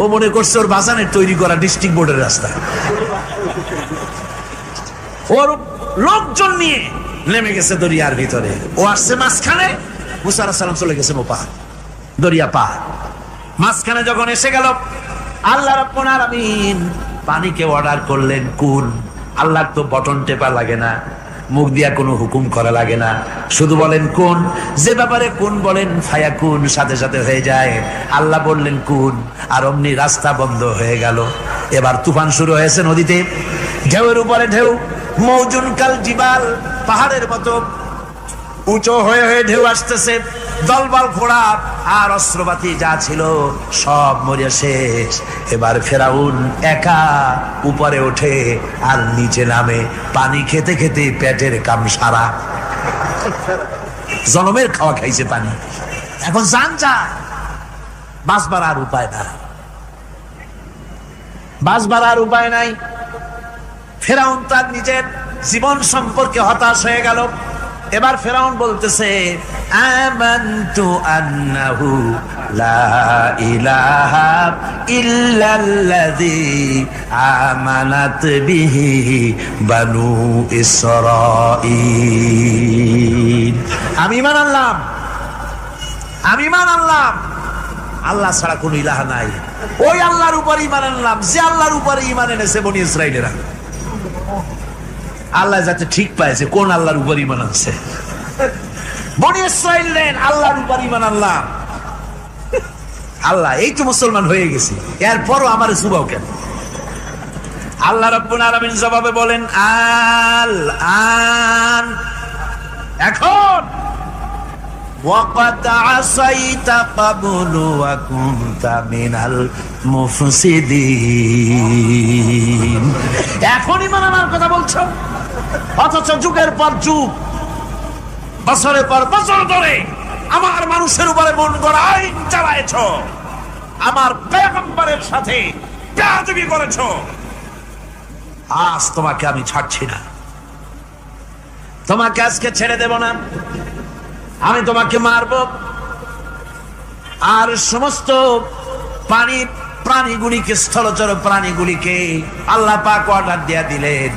ও মনে করছে ওর বাজানের তৈরি করা ডিস্ট্রিক্ট বোর্ডের রাস্তা। ওর লোকজন নিয়ে নেমে গেছে দরিয়ার ভিতরে। ও আসছে মাঝখানে, মুসা আলাইহিস সালাম চলে গেছে ওপার, দরিয়া পার। মাঝখানে যখন এসে গেল, আল্লাহ রাব্বুল আলামিন পানিকে অর্ডার করলেন কুন। আল্লাহর তো বটন টেপা লাগে না, মুখ দিয়া কোনো হুকুম করা লাগে না, শুধু বলেন কুন। যে ব্যাপারে কুন বলেন ফায়াকুন, সাথে সাথে হয়ে যায়। আল্লাহ বললেন কুন, আর অমনি রাস্তা বন্ধ হয়ে গেল। এবার তুফান শুরু হয়েছে নদীতে, ঢেউয়ের উপরে ঢেউ, মৌজুন কাল জিবাল, পাহাড়ের মতো উঁচু হয়ে হয়ে ঢেউ আসতেছে। দলবল ঘোড়া আর অস্ত্রপাতি যা ছিল সব মরিয়া শেষ। এবার ফেরাউন একা উপরে ওঠে আর নিচে নামে, পানি খেতে খেতে পেটের কাম সারা। জনমের খাওয়া খাইছে পানি, এখন জান যায়। বাঁচবার আর উপায় নাই, বাঁচবার আর উপায় নাই। ফেরাউন তার নিজের জীবন সম্পর্কে হতাশ হয়ে গেল। এবার ফেরাউন বলতেছে, আমানতু আন্নাহু লা ইলাহা ইল্লাল্লাযী আমানাত বিহি বানু ইসরাঈল। আমি ঈমান আনলাম, আমি ঈমান আনলাম আল্লাহ ছাড়া কোনো ইলাহ নাই। ওই আল্লাহর উপর ঈমান আনলাম যে আল্লাহর উপরে ঈমান এনেছে বনি ইসরাঈলেরা। আল্লাহ যাতে ঠিক পায় যে কোন আল্লাহর উপর ঈমান আনছে। বনি ইসরাঈল আল্লাহর উপর ঈমান আনলাম। আল্লাহ এই তো মুসলমান হয়ে গেছি, এরপরও আমার সুবাও কেন? আল্লাহ রাব্বুল আলামিন জবাবে বলেন আল আন, এখন ওয়াকাদ আসাইতা ক্বাবলু ওয়া কুনতা মিনাল মুফসিদিন। এখন ঈমান আনার কথা বলছো, অথচ যুগের পর যুগ, বছরের পর বছর ধরে আমার মানুষের উপরে মন গড়া আইন চালায়েছ, আমার পয়গম্বরের সাথে বেয়াদবি করেছ। আজ তোমাকে আমি ছাড়ছি না, তোমাকে আজকে ছেড়ে দেব না, আমি তোমাকে মারব। আর সমস্ত প্রাণীগুলিকে, স্থলচর প্রাণীগুলিকে আল্লাহ পাক অর্ডার দিয়া দিলেন,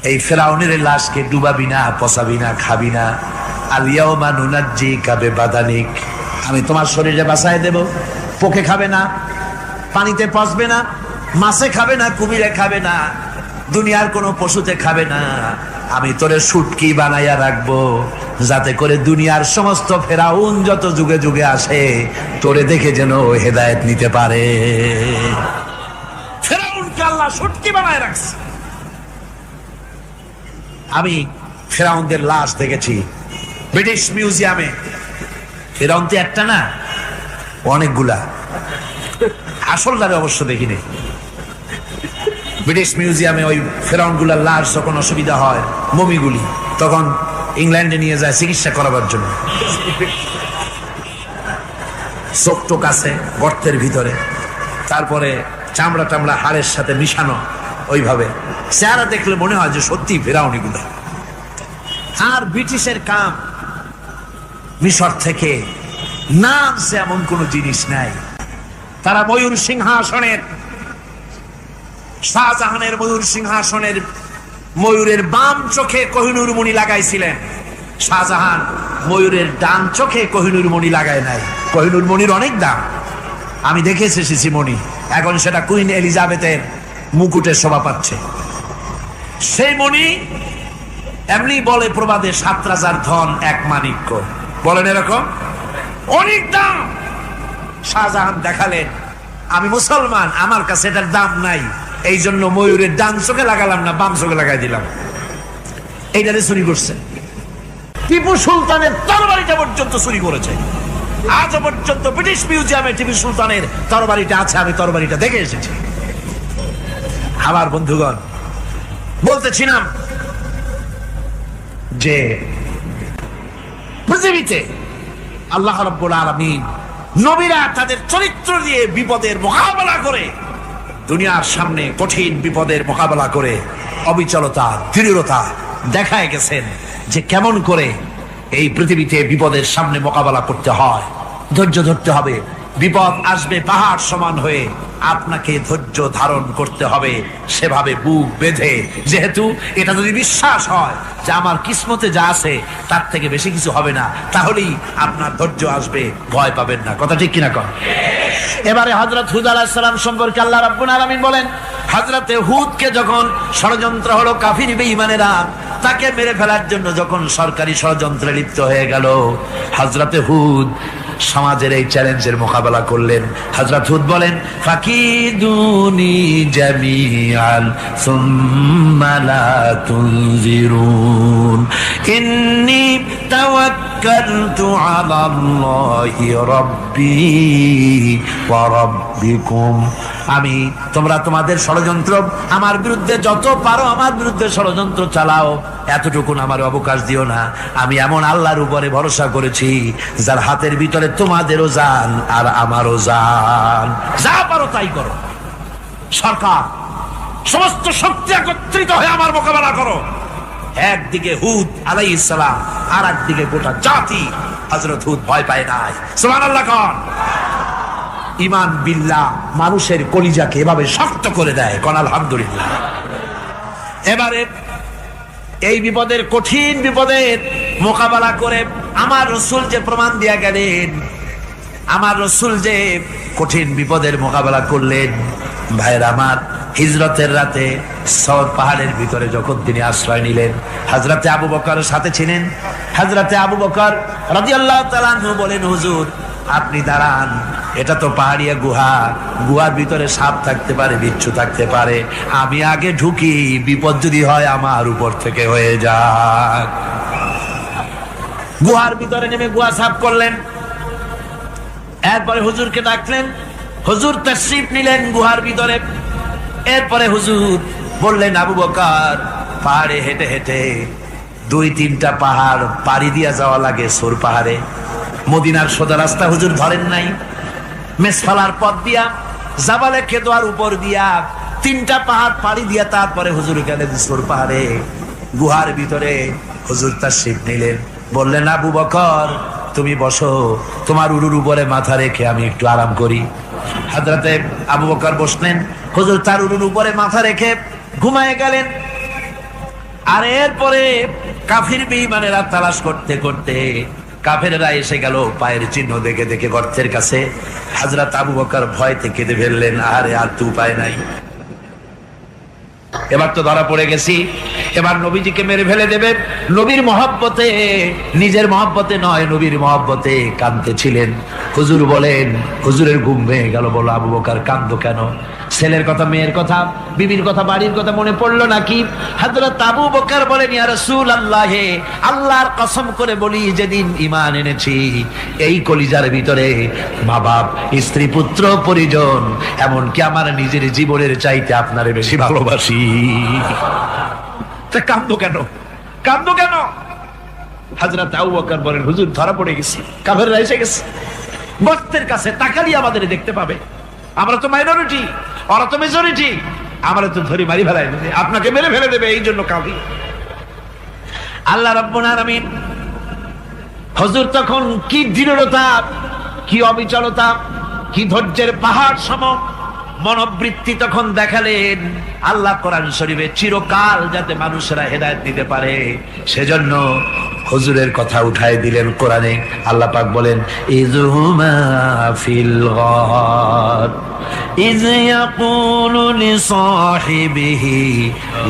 এই ফেরাউনের লাশকে ডুবাবি না, পচাবি না, খাবি না। আল ইয়াউমা নুনাজ্জিকা বিবাদানিক, আমি তোমার শরীরে বাঁচায় দেব। পোকে খাবে না, পানিতে পচবে না, মাছে খাবে না, কুমিরে খাবে না, দুনিয়ার কোনো পশুতে খাবে না। আমি তোরে শুটকি বানাইয়া রাখবো, যাতে করে দুনিয়ার সমস্ত ফেরাউন যত যুগে যুগে আসে তোরে দেখে যেন হেদায়েত নিতে পারে। ফেরাউনকে আল্লাহ শুটকি বানায় রাখছে। আমি ফেরাউনদের লাশ দেখেছি ব্রিটিশ মিউজিয়ামে। ফেরাউন তো একটা না, অনেকগুলা। আসলটারে অবশ্য দেখিনি। ব্রিটিশ মিউজিয়ামে ওই ফেরাউন গুলার লাশ যখন অসুবিধা হয়, মমিগুলি, তখন ইংল্যান্ডে নিয়ে যায় চিকিৎসা করাবার জন্য। চোখ টোক আছে গর্তের ভিতরে, তারপরে চামড়া টামড়া হাড়ের সাথে মিশানো, ওইভাবে চেহারা দেখলে মনে হয় যে সত্যি ফেরাউন এগুলো। আর ব্রিটিশের কাম, মিশর থেকে নাম সে এমন কোন জিনিস নাই। তারা ময়ূর সিংহাসনের, শাহজাহানের ময়ূর সিংহাসনের ময়ূরের বাম চোখে কোহিনূর মণি লাগাইছিলেন। শাহজাহান ময়ূরের ডান চোখে কোহিনূর মণি লাগায় নাই। কোহিনূর মণির অনেক দাম, আমি দেখে এসেছি মণি। এখন সেটা কুইন এলিজাবেথের মুকুটের শোভা পাচ্ছে। সেই মণি এমনি বলে প্রবাদে 7 রাজার ধন 1 মাণিক্য, বলেন এরকম অনেক দাম। শাহজাহান দেখালেন আমি মুসলমান, আমার কাছে এটার দাম নাই, এই জন্য ময়ূরের ডান চোখে লাগালাম না, বাম চোখে লাগাই দিলাম। এইটারে চুরি করছে। টিপু সুলতানের তরবারিটা পর্যন্ত চুরি করেছে। আজ পর্যন্ত ব্রিটিশ মিউজিয়ামে টিপু সুলতানের তরবারিটা আছে, আমি তরবারিটা দেখে এসেছি। আমার বন্ধুগণ, বলতেছিলাম যে পৃথিবীতে আল্লাহ রাব্বুল আলামিন নবীরা তাদের চরিত্র দিয়ে বিপদের মোকাবেলা করে, দুনিয়ার সামনে কঠিন বিপদের মোকাবেলা করে অবিচলতা, দৃঢ়তা দেখায় গেছেন যে কেমন করে এই পৃথিবীতে বিপদের সামনে মোকাবেলা করতে হয়। ধৈর্য ধরতে হবে। বিপদ আসবে পাহাড় সমান হয়ে, আপনাকে ধৈর্য ধারণ করতে হবে সেভাবে বুক বেঁধে। যেহেতু এটা যদি বিশ্বাস হয় যে আমার কিসমতে যা আছে তার থেকে বেশি কিছু হবে না, তাহলেই আপনার ধৈর্য আসবে, ভয় পাবেন না। কথা ঠিক কিনা কর? এবারে হযরত হুদ আলাইহিস সালাম সম্পর্কে আল্লাহ রাব্বুল আলামিন বলেন, হযরতে হুদকে যখন ষড়যন্ত্র হলো, কাফির বেঈমানেরা তাকে মেরে ফেলার জন্য যখন সরকারি ষড়যন্ত্রে লিপ্ত হয়ে গেল, হযরতে হুদ সমাজের এই চ্যালেঞ্জের মোকাবেলা করলেন। হযরত হুদ বলেন, ফাকিদুনি জামিআন সুম্মা লা তুনজিরুন ইন্নী তাওয়াক্কালতু আলাল্লাহি রাব্বি ওয়া রাব্বিকুম। আমি, তোমরা তোমাদের ষড়যন্ত্র আমার বিরুদ্ধে যত পারো আমার বিরুদ্ধে ষড়যন্ত্র চালাও, এতটুকুন আমার অবকাশ দিও না। আমি এমন আল্লাহর উপরে ভরসা করেছি যার হাতের ভিতরে তোমাদেরও জান আর আমারও জান। যা পারো তাই করো। সরকার, সমস্ত শক্তি একত্রিত হয়ে আমার মোকাবেলা করো। একদিকে হুদ আলাইহিস সালাম, আর একদিকে গোটা জাতি। হযরত হুদ ভয় পায় নাই। সুবহানাল্লাহ কোন। ঈমান বিল্লাহ মানুষের কলিজাকে এভাবে শক্ত করে দেয়, কোন আলহামদুলিল্লাহ। এবারে এই বিপদের, কঠিন বিপদের মোকাবেলা করে আমার রাসূল যে প্রমাণ দিয়া গেলেন, আমার রাসূল যে কঠিন বিপদের মোকাবেলা করলেন, ভাইরা আমার, হিজরতের রাতে সওর পাহাড়ের ভিতরে যখন তিনি আশ্রয় নিলেন, হযরতে আবু বকরের সাথে ছিলেন। হযরতে আবু বকর রাদিয়াল্লাহু তাআলা আনহু বলেন, হুজুর আপনি দাঁড়ান, এটা তো পাহাড়িয়া গুহা, গুহার ভিতরে সাপ থাকতে পারে, বিচ্ছু থাকতে পারে, আমি আগে ঢুকি, বিপদ যদি হয় আমার উপর থেকে হয়ে যাক। গুহার ভিতরে নেমে গুহা সাফ করলেন। এরপরে হুজুরকে ডাকলেন, হুজুর তাশরীফ নিলেন গুহার ভিতরে। এরপরে হুজুর বললেন, আবু বকর, পাহাড়ে হেঁটে হেঁটে 2-3টা পাহাড় পাড়ি দিয়া যাওয়া লাগে সৌর পাহাড়ে। মদিনার সোজা রাস্তা হুজুর ধরেন নাই, মেসফালার পথ দিয়া, জাবালে কেদোয়ার উপর দিয়া 3টা পাহাড় পাড়ি দিয়া তারপরে হুজুর গেলেন সৌর পাহাড়ে। গুহার ভিতরে হুজুর তাশরীফ নিলেন। বললেন, আবু বকর তুমি বসো, তোমার উরুর উপরে মাথা রেখে আমি একটু আরাম করি। হযরতে আবু বকর বসলেন, হুজুর তার উরুর উপরে মাথা রেখে ঘুমায় গেলেন। আর এরপরে কাফির বেঈমানেরা তালাশ করতে করতে কাফেররা এসে গেল পায়ের চিহ্ন দেখে দেখে গর্তের কাছে। হযরত আবু বকর ভয়তে কেঁদে ফেললেন, আরে আর তো উপায় নাই, এবার তো ধরা পড়ে গেছি, এবার নবীজিকে মেরে ফেলে দেবে। নবীর মহব্বতে, নিজের মহব্বতে নয়, নবীর মহব্বতে কাঁদতেছিলেন। হুজুর বলেন, হুজুরের ঘুম ভেঙে গেল। বলো, আবু বকর কাঁদো কেন? ছেলের কথা, মেয়ের কথা, বিবির কথা, বাড়ির কথা মনে পড়লো নাকি? হযরত আবু বকর বলেন, ইয়া রাসূলুল্লাহ, আল্লাহর কসম করে বলি, যেদিন ঈমান এনেছি এই কলিজার ভিতরে মা বাপ, স্ত্রী, পুত্র, পরিজন, এমনকি আমার নিজের জীবনের চাইতে আপনারে বেশি ভালোবাসি। তা কাঁদো কেন? কাঁদো কেন? হযরত আবু বকর বলেন, হুজুর ধরা পড়ে গেছি, কাফেররা এসে গেছে গর্তের কাছে, তাকালি আমাদের দেখতে পাবে, আমরা তো মাইনরিটি, ওরা তো মেজরিটি, আমরা তো ধরি মারি ফেলাই দেবে, আপনাকে মেরে ফেলে দেবে, এই জন্য কাঁদি। আল্লাহ রাব্বুল আলামিন, হুজুর তখন কি দৃঢ়তা, কি অবিচলতা, কি ধৈর্যের পাহাড় সম মনোবৃত্তি তখন দেখালেন। আল্লাহ কোরআন শরীফে চিরকাল যাতে মানুষেরা হেদায়েত নিতে পারে, সেজন্য হুজুরের কথা উঠায় দিলেন কোরআনে। আল্লাহ পাক বলেন, ইযহুমা ফিল গার ইয ইয়াকুলু লিসাহিবিহি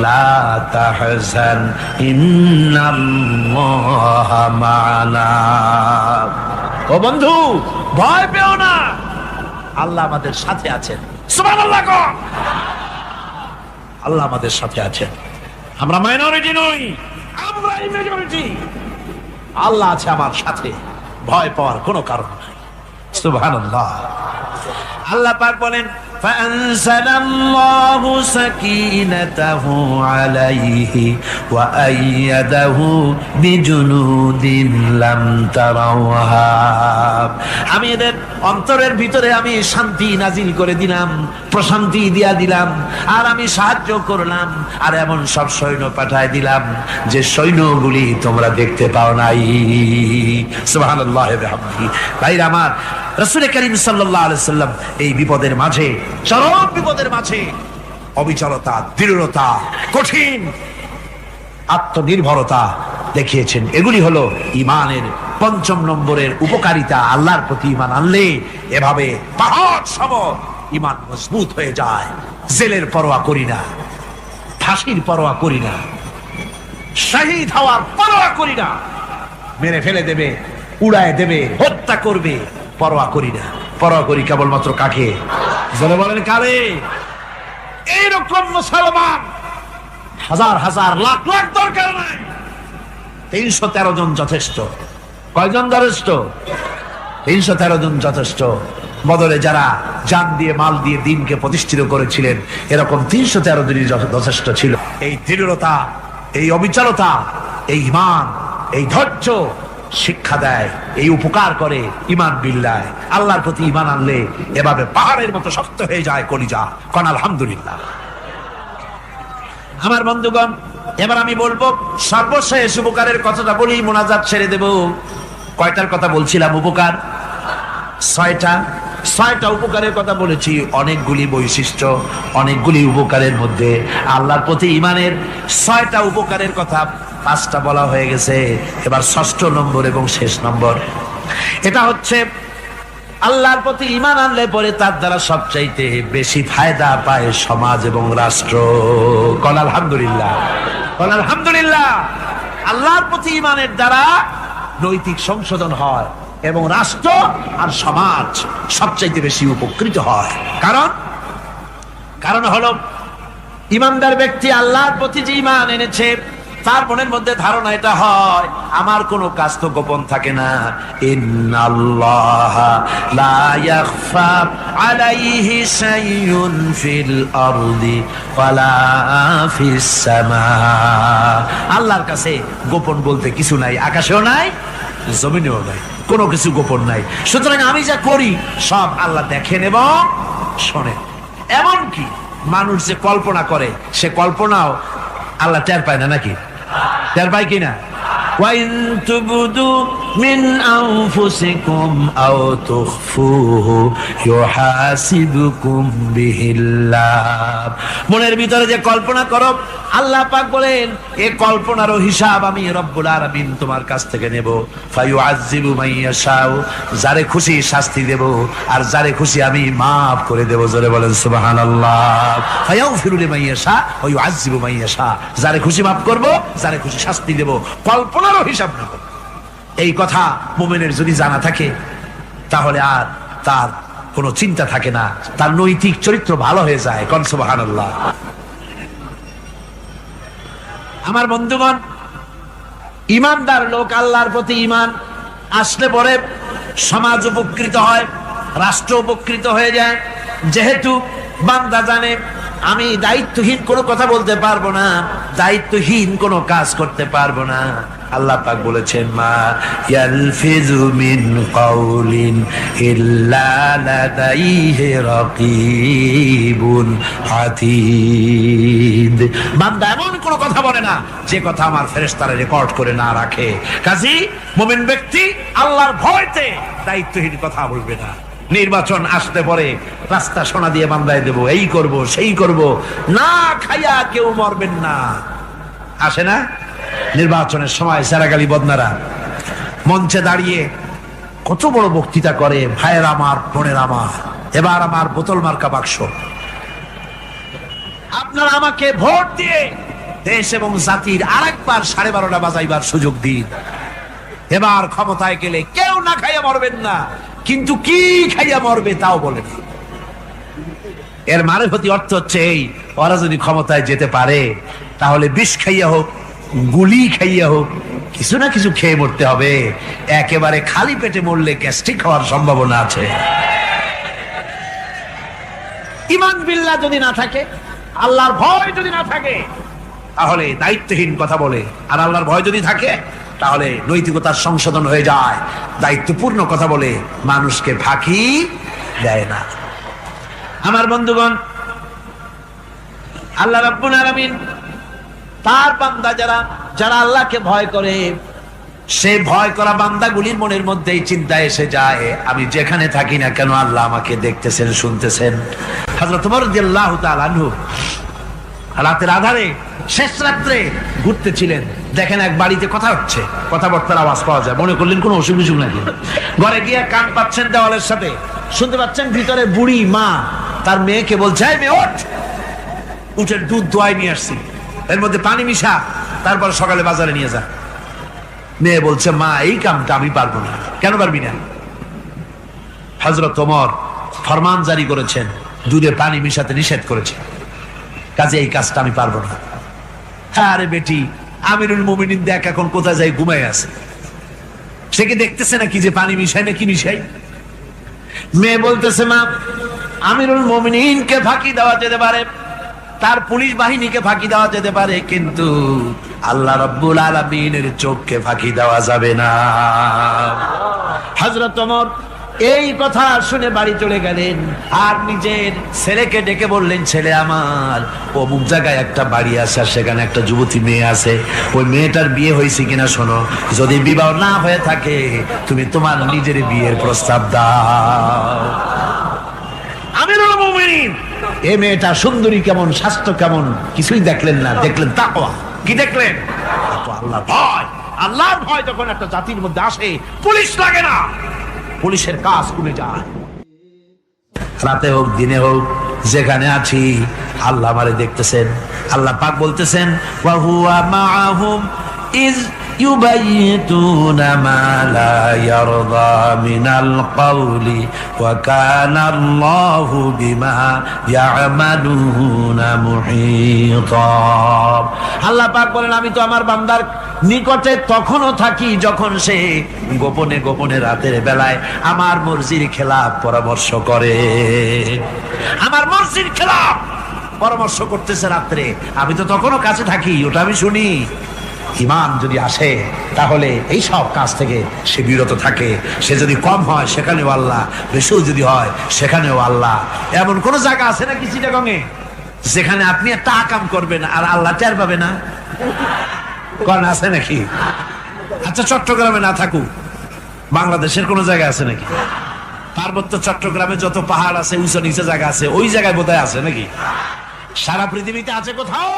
লা তাহজান ইন্নাল্লাহা মা'ানা। ও বন্ধু, ভয় পেও না, আল্লাহ আমাদের সাথে আছেন। সুবহানাল্লাহ। আল্লাহ আমাদের সাথে আছেন, আমরা মাইনরিটি নই, আমরা মেজরিটি। আল্লাহ আছে আমার সাথে, ভয় পাওয়ার কোনো কারণ নাই। সুবহানাল্লাহ। আল্লাহ পাক বলেন, فأنزلallahu sakinatahu alayhi wa ayyadahu bijunudin lam tarawha। আমি এদের অন্তরের ভিতরে আমি শান্তি নাজিল করে দিলাম, প্রশান্তি দিয়া দিলাম, আর আমি সাহায্য করলাম, আর এমন সব সৈন্য পাঠায় দিলাম যে সৈন্যগুলি তোমরা দেখতে পাও নাই। সুবহানাল্লাহ ওয়া বিহামদিহি। ভাইরা আমার, রাসূল করিম সাল্লাল্লাহু আলাইহি সাল্লাম এই বিপদের মাঝে, চরম বিপদের মাঝে অবিচলতা, দৃঢ়তা, কঠিন আত্মনির্ভরতা দেখিয়েছেন। এগুলি হলো ঈমানের 5ম নম্বরের উপকারিতা। আল্লাহর প্রতি ঈমান আনলে এভাবে পাহাড় সম ঈমান মজবুত হয়ে যায়। জেলের পরোয়া করি না, ফাঁসির পরোয়া করি না, শহীদ হওয়ার পরোয়া করি না, মেরে ফেলে দেবে, উড়ায় দেবে, হত্যা করবে, পরোয়া করি না। পরোয়া করি কেবলমাত্র কাকে? যারা বলেন কারে? এইরকম মুসলমান হাজার হাজার লাখ লাখ দরকার নাই, 313 জন যথেষ্ট। কয়জন যথেষ্ট? 313 জন যথেষ্ট। বদরে যারা জান দিয়ে, মাল দিয়ে দিনকে প্রতিষ্ঠিত করেছিলেন, এরকম 313 জনই যথেষ্ট ছিল। এই দৃঢ়তা, এই অবিচলতা, এই ঈমান, এই ধৈর্য শিক্ষা দেয়, এই উপকার করে ঈমান বিল্লাহ। আল্লাহর প্রতি ঈমান আনলে এভাবে পাহাড়ের মতো শক্ত হয়ে যায় কলিজা। কোন আলহামদুলিল্লাহ। আমার বন্ধুগণ, এবার আমি বলবো সর্বশেষ উপকারের কথাটা বলি, মোনাজাত ছেড়ে দেব। কয়টার কথা বলছিলাম? উপকার ছয়টা উপকারের কথা বলেছি। অনেকগুলি বৈশিষ্ট্য, অনেকগুলি উপকারের মধ্যে আল্লাহর প্রতি ঈমানের 6টা উপকারের কথা 5টা বলা হয়ে গেছে। এবার 6ষ্ঠ নম্বর এবং শেষ নম্বর, এটা হচ্ছে আল্লাহর প্রতি ঈমান আনলে পরে তার দ্বারা সবচাইতে বেশি ফায়দা পায় সমাজ এবং রাষ্ট্র। কল আলহামদুলিল্লাহ, কল আলহামদুলিল্লাহ। আল্লাহর প্রতি ঈমানের দ্বারা নৈতিক সংশোধন হয় এবং রাষ্ট্র আর সমাজ সবচাইতে বেশি উপকৃত হয়। কারণ হলো ঈমানদার ব্যক্তি আল্লাহর প্রতি যে ঈমান এনেছে তার মনের মধ্যে ধারণা এটা হয়, আমার কোনো কাজ তো গোপন থাকে না। ইন্নাল্লাহা লা ইয়াখফা আলাইহি শাইউন ফিল আরদি ওয়ালা ফিস সামা। আল্লাহর কাছে গোপন বলতে কিছু নাই, আকাশেও নাই, জমিনেও নাই, কোনো কিছু গোপন নাই। সুতরাং আমি যা করি সব আল্লাহ দেখেন এবং শোনেন। এমনকি মানুষ যে কল্পনা করে সে কল্পনাও আল্লাহ টের পায় না, নাকি টের পায় কিনা? وَإِن تُبْدُوا مِنْ أَنفُسِكُمْ أَوْ تُخْفُوهُ يُحَاسِبْكُم بِهِ اللَّهُ। মনের ভিতরে যে কল্পনা করো, আল্লাহ পাক বলেন এই কল্পনারও হিসাব আমি রব্বুল আলামিন তোমার কাছ থেকে নেব। ফায়ুআযযিবু মান ইয়াশাউ, যারে খুশি শাস্তি দেব আর যারে খুশি আমি maaf করে দেব। জোরে বলেন সুবহানাল্লাহ। ফায়াগফিরু লিমান ইয়াশা ওয়া ইউআযযিবু মান ইয়াশা, যারে খুশি maaf করব, যারে খুশি শাস্তি দেব, কল্পনারও হিসাব নেব। এই কথা মুমিনের যদি জানা থাকে তাহলে আর তার কোনো চিন্তা থাকে না, তার নৈতিক চরিত্র ভালো হয়ে যায়। কোন সুবহানাল্লাহ। আমার বন্ধুগণ, ঈমানদার লোক আল্লাহর প্রতি ঈমান আসলে পরে সমাজ উপকৃত হয়, রাষ্ট্র উপকৃত হয়ে যায়। যেহেতু বান্দা জানে আমি দায়িত্বহীন কোনো কথা বলতে পারবো না, দায়িত্বহীন কোনো কাজ করতে পারবো না। আল্লাহ পাক বলেছেন মা ইয়ালফিযু মিন কাউলিন ইল্লা লাদাইহি রাকীবুন আতীদ। বান্দা এমন কোনো কথা বলে না যে কথা আমার ফেরেশতারা রেকর্ড করে না রাখে। কাজী মুমিন ব্যক্তি আল্লাহর ভয়তে দায়িত্বহীন কথা বলবে না। নির্বাচন আসতে পরে রাস্তা সোনা দিয়ে বান্দায় দেব, এই করব সেই করব, না খাইয়া কেউ মরবেন না। আসে না নির্বাচনের সময় সেরাগালি বদনারা মঞ্চে দাঁড়িয়ে কত বড় বক্তৃতা করে, ভাইয়ের আমার, বোনের আমার, এবার আমার বোতল মার্কা বাক্স, আপনারা আমাকে ভোট দিয়ে দেশ এবং জাতির আরেকবার 12:30 বাজাইবার সুযোগ দিন। এবার ক্ষমতায় গেলে কেউ না খাইয়া মরবেন না, কিন্তু কি খাইয়া মরবে তাও বলেন। এর মারফতি অর্থ হচ্ছে এই, ওরা যদি ক্ষমতায় যেতে পারে তাহলে বিষ খাইয়া হোক, গুলি খাইয়া হোক, কিছু না কিছু খেয়ে মরতে হবে। একেবারে খালি পেটে মরলে গ্যাস্ট্রিক হওয়ার সম্ভাবনা আছে। ঈমান বিল্লাহ যদি না থাকে, আল্লাহর ভয় যদি না থাকে, তাহলে দায়িত্বহীন কথা বলে। আর আল্লাহর ভয় যদি থাকে তাহলে নৈতিকতার সংশোধন হয়ে যায়, দায়িত্বপূর্ণ কথা বলে, মানুষকে ফাঁকি দেয় না। আমার বন্ধুগণ, আল্লাহ রাব্বুল আলামিন তার বান্দা যারা আল্লাহকে ভয় করে, সে ভয় করা বান্দাগুলির মনের মধ্যেই চিন্তা এসে যায়, আমি যেখানে থাকি না কেন আল্লাহ আমাকে দেখতেছেন, শুনতেছেন। হযরত ওমর রাদিয়াল্লাহু তাআলা আনহু রাতের আধারে শেষ রাত্রে ঘুরতেছিলেন, দেখেন এক বাড়িতে কথা হচ্ছে, কথাবার্তার আওয়াজ পাওয়া যায়। মনে করলেন কোনো অসুখ বিসুখ নাকি। ঘরে গিয়ে কান পাচ্ছেন দেওয়ালের সাথে, শুনতে পাচ্ছেন ভিতরে বুড়ি মা তার মেয়েকে বলছে, এই মেয়ে ওঠ, উঠের দুধ দোয়াই নিয়ে আসছি, এর মধ্যে পানি মিশা, তারপর সকালে বাজারে নিয়ে যা। মেয়ে বলছে, মা এই কামটা আমি পারবো না। কেন পারবি না? হযরত ওমর ফরমান জারি করেছেন, দুধে পানি মিশাতে নিষেধ করেছে, কাজে এই কাজটা আমি পারবো না। আরে বেটি, আমিরুল মুমিনিন দেখ এখন কোথায় যাই ঘুমায় আছে, সে কি দেখতেছে নাকি যে পানি মিশাই না কি মিশাই? মেয়ে বলতেছে, মা আমিরুল মুমিনিনকে ফাঁকি দেওয়া যেতে পারে, তার পুলিশ বাহিনীকে ফাঁকি দেওয়া যেতে পারে, কিন্তু আল্লাহ রাব্বুল আলামিনের চোখকে ফাঁকি দেওয়া যাবে না। হযরত ওমর এই কথা শুনে বাড়ি চলে গেলেন আর নিজের ছেলেকে ডেকে বললেন, ছেলে আমার, অমুক জায়গায় একটা বাড়ি আছে আর সেখানে একটা যুবতী মেয়ে আছে, ওই মেয়েটার বিয়ে হয়েছে কিনা শোনো, যদি বিবাহ না হয়ে থাকে তুমি তোমার নিজের বিয়ের প্রস্তাব দাও। আমিরুল মুমিনিন এই মেয়েটা সুন্দরী কেমন, স্বাস্থ্য কেমন কিছুই দেখলেন না, দেখলেন তাকওয়া। কি দেখলেন? আল্লাহর ভয়। আল্লাহর ভয় যখন একটা জাতির মধ্যে আসে, পুলিশ লাগে না, পুলিশের কাজ খুলে যায়। রাতে হোক দিনে হোক যেখানে আছি আল্লাহ আমারে দেখতেছেন। আল্লাহ পাক বলতেছেন, ওয়া হুয়া মাআহুম ইজ ইউবাইতুনা মা লা ইয়ারদা মিনাল কওলি ওয়া কানা আল্লাহু বিমা ইয়ামালুনা মুহীতা। আল্লাহ পাক বলেন, আমি তো আমার বান্দার নিকটে তখনও থাকি যখন সে গোপনে গোপনে রাতের বেলায় আমার মর্জির খেলাফ পরামর্শ করে। আমার মর্জির খেলাফ পরামর্শ করতেছে রাত্রে, আমি তো তখনও কাছে থাকি, ওটা আমি শুনি। ঈমান যদি আসে তাহলে এই সব কাজ থেকে সে বিরত থাকে। সে যদি কম হয় সেখানেও আল্লাহ, বেশিও যদি হয় সেখানেও আল্লাহ। এমন কোন জায়গা আছে নাকি চিটাগংয়ে যেখানে আপনি একটা আকাম করবেন আর আল্লাহ টের পাবে না? কোন আছে নাকি? আচ্ছা চট্টগ্রামে না থাকুক, বাংলাদেশের কোন জায়গা আছে নাকি? পার্বত্য চট্টগ্রামে যত পাহাড় আছে, উঁচু নিচে জায়গা আছে, ওই জায়গায় বোধহয় আছে নাকি? সারা পৃথিবীতে আছে কোথাও?